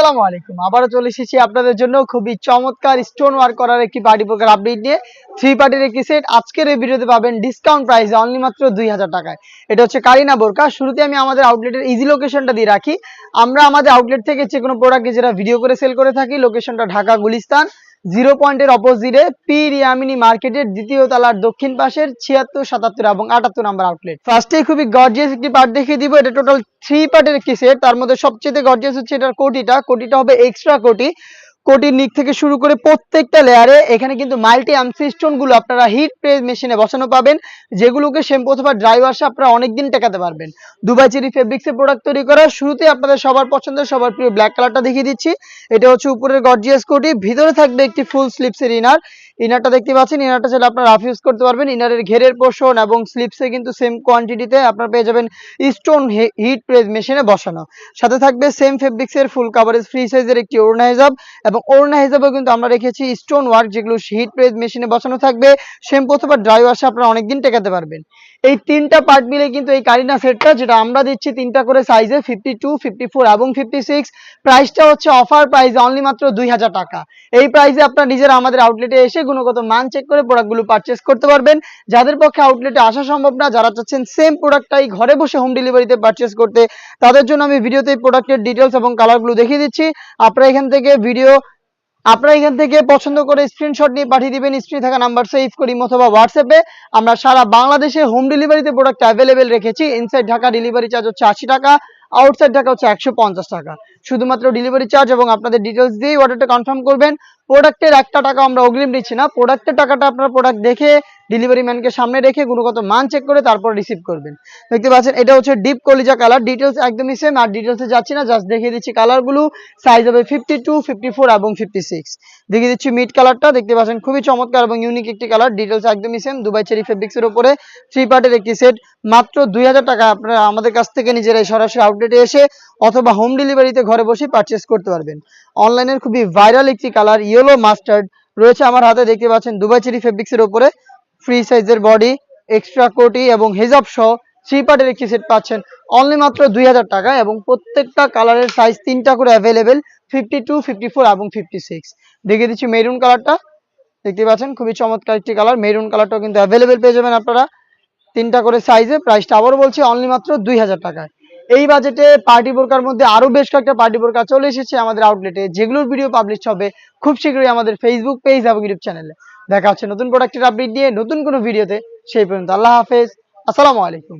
আসসালামু আলাইকুম। আবারও চলে এসেছি আপনাদের জন্য খুবই চমৎকার স্টোন ওয়ার্ক করার একটি পার্টি বোরকার আপডেট নিয়ে। থ্রি পার্টির একটি সেট আজকের এই ভিডিওতে পাবেন ডিসকাউন্ট প্রাইসে অনলি মাত্র 2000 টাকায়। এটা হচ্ছে কারিনা বোরকা। শুরুতে আমি আমাদের আউটলেটের ইজি লোকেশনটা দিয়ে রাখি। আমরা আমাদের আউটলেট থেকে যে কোনো প্রোডাক্ট যেটা ভিডিও করে সেল করে থাকি, লোকেশনটা ঢাকা গুলিস্তান 0 পয়েন্টের অপোজিটে পি রিয়ামিনি মার্কেটের দ্বিতীয় তলার দক্ষিণ পাশের 76, 77 এবং 78 নাম্বার আউটলেট। ফার্স্টে খুবই গর্জিয়াস একটি পার্ট দেখিয়ে দিব। এটা টোটাল থ্রি পার্টের একটি সেট। তার মধ্যে সবচেয়ে গর্জিয়াস হচ্ছে এটার কোটিটা হবে এক্সট্রা কোটির নিচ থেকে শুরু করে প্রত্যেকটা লেয়ারে এখানে কিন্তু মাল্টি আমসি স্টোন গুলো আপনারা হিট প্রেস মেশিনে বসানো পাবেন, যেগুলোকে শ্যাম্পু অথবা ড্রাই ওয়াশে আপনারা অনেকদিন টেকাতে পারবেন। দুবাই চেরি ফেব্রিক্সের প্রোডাক্ট তৈরি করা। শুরুতে আপনাদের সবার পছন্দের সবার প্রিয় ব্ল্যাক কালারটা দেখিয়ে দিচ্ছি। এটা হচ্ছে উপরের গর্জিয়াস কোটি, ভিতরে থাকবে একটি ফুল স্লিপসের ইনারটা দেখতে পাচ্ছেন। ইনারটা চাইলে আপনারা রাফ ইউজ করতে পারবেন। ইনারের ঘেরের পোর্শন এবং স্লিপসে কিন্তু সেম কোয়ান্টিটিতে আপনারা পেয়ে যাবেন স্টোন হিট প্রেস মেশিনে বসানো। সাথে থাকবে সেম ফেব্রিক্সের ফুল কাভারেজ ফ্রি সাইজের একটি ওড়না হিজাব, এবং ওড়না হিসাবেও কিন্তু আমরা রেখেছি স্টোন ওয়ার্ক, যেগুলো হিট প্রেস মেশিনে বসানো থাকবে। শ্যাম্পু অথবা ড্রাই ওয়াশে আপনারা অনেকদিন টেকাতে পারবেন। এই তিনটা পার্ট মিলে কিন্তু এই কারিনা সেটটা, যেটা আমরা দিচ্ছি তিনটা করে সাইজে 52, 54 এবং 56। প্রাইসটা হচ্ছে অফার প্রাইস অনলি মাত্র 2000 টাকা। এই প্রাইসে আপনারা নিজেরা আমাদের আউটলেটে এসে গুণগত মান চেক করে প্রোডাক্টগুলো পারচেস করতে পারবেন। যাদের পক্ষে আউটলেটে আসা সম্ভব না, যারা চাচ্ছেন সেম প্রোডাক্টটাই ঘরে বসে হোম ডেলিভারিতে পারচেস করতে, তাদের জন্য আমি ভিডিওতে প্রোডাক্টের ডিটেলস এবং কালারগুলো দেখিয়ে দিচ্ছি। আপনারা এখান থেকে পছন্দ করে স্ক্রিনশট নিয়ে পাঠিয়ে দিবেন স্ক্রিনে থাকা নাম্বার সেভ করি অথবা হোয়াটসঅ্যাপে। আমরা সারা বাংলাদেশে হোম ডেলিভারিতে প্রোডাক্ট অ্যাভেলেবেল রেখেছি। ইনসাইড ঢাকা ডেলিভারি চার্জ হচ্ছে 80 টাকা, আউটসাইড ঢাকা হচ্ছে 150 টাকা। শুধুমাত্র ডেলিভারি চার্জ এবং আপনাদের ডিটেলস দিয়ে অর্ডারটা কনফার্ম করবেন। প্রোডাক্টের একটা টাকা আমরা অগ্রিম নিচ্ছি না। প্রোডাক্টের টাকাটা আপনারা প্রোডাক্ট দেখে ডেলিভারি ম্যানকে সামনে রেখে গুণগত মান চেক করে তারপর রিসিভ করবেন। দেখতে পাচ্ছেন এটা হচ্ছে ডিপ কলিজা কালার। ডিটেলস একদমই সেম, আর ডিটেলসে যাচ্ছি না, জাস্ট দেখিয়ে দিচ্ছি কালারগুলো। সাইজ হবে 52, 54 এবং 56। দেখিয়ে দিচ্ছি মিড কালারটা। দেখতে পাচ্ছেন খুবই চমৎকার এবং ইউনিক একটি কালার। ডিটেলস একদমই সেম। দুবাই চেরি ফেব্রিক্সের উপরে থ্রি পার্টের একটি সেট মাত্র 2000 টাকা। আপনারা আমাদের কাছ থেকে নিজেরাই সরাসরি আউটলেটে এসে অথবা হোম ডেলিভারিতে ঘরে বসে পারচেস করতে পারবেন। অনলাইনের খুবই ভাইরাল একটি কালার ইয়েলো মাস্টার্ড রয়েছে আমার হাতে। দেখতে পাচ্ছেন দুবাই চেরি ফেব্রিক্সের উপরে ফ্রি সাইজের বডি, এক্সট্রা কোটি এবং হেজাব সহ থ্রি পার্টের একটি সেট পাচ্ছেন অনলি মাত্র 2000 টাকা। এবং প্রত্যেকটা কালারের সাইজ তিনটা করে অ্যাভেলেবেল, 52, 54 এবং 56। দেখিয়ে দিচ্ছি মেরুন কালারটা। দেখতে পাচ্ছেন খুবই চমৎকার একটি কালার। মেরুন কালারটাও কিন্তু অ্যাভেলেবেল পেয়ে যাবেন আপনারা তিনটা করে সাইজে। প্রাইসটা আবারও বলছি অনলি মাত্র 2000 টাকায়। এই বাজেটে পার্টি বোরকার মধ্যে আরো বেশ কয়েকটা পার্টি বোরকা চলে এসেছে আমাদের আউটলেটে, যেগুলোর ভিডিও পাবলিশ হবে খুব শীঘ্রই আমাদের ফেসবুক পেজ এবং ইউটিউব চ্যানেলে। দেখা হচ্ছে নতুন প্রোডাক্টের আপডেট দিয়ে নতুন কোনো ভিডিওতে। সেই পর্যন্ত আল্লাহ হাফেজ, আসসালামু আলাইকুম।